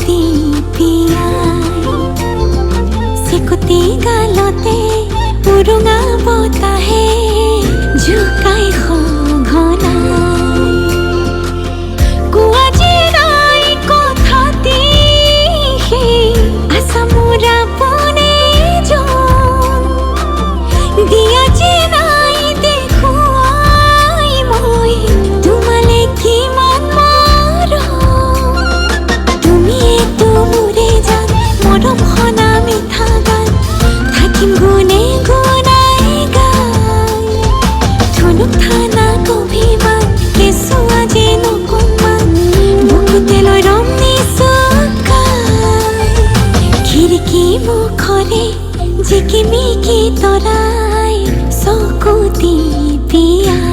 চকুতি পিয়াই চেকুতি গালতে উৰুঙা বতাহে জোকাই সঘনাই কোৱা জিৰাই কথাতি সেই আছামোৰা পনে জন দিয়া জিৰাই দেখুৱাই মই তোমালে কিমান মৰম তুমিয়েতো মোৰে জান মৰম সনা মিঠা গান থাকিম গুণে গুণাই গাই ধনুক থানা কভিমান কেঁচুৱা যে নকণমান বুকুতে লৈ ৰম নিচুকাই খিৰিকী মুখৰে জিকিমিকি তৰাই চকুতি পিয়াই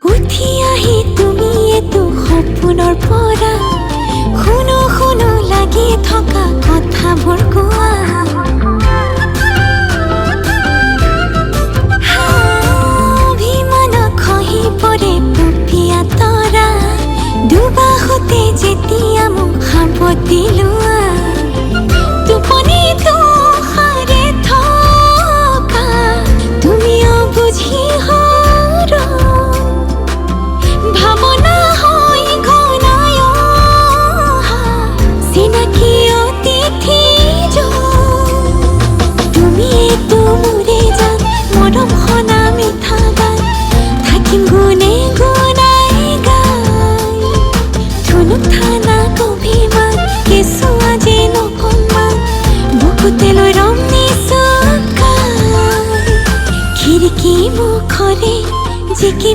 উঠি আহি তুমি এইটো সপোনৰ পৰা শুনো শুনো লাগি থকা কথাবোৰ কোৱা অভিমানত খহি পৰে পপীয়া তৰা দুবাহুতে যেতিয়া মোক সাৱটি লোৱা টোপনিটো সাৰে থকা তুমিও বুঝি ভাৱনা হৈ ঘনাই অহা চিনাকি অতিথি তুমিয়েতো মোৰে জান মৰম সনা মিঠা গান থাকিম গুণে গুণাই গাই ধনুক থানা কভিমান কেঁচুৱা যে নকণমান বুকুতে লৈ ৰম নিচুকাই খিৰিকী মুখৰে জিকিমি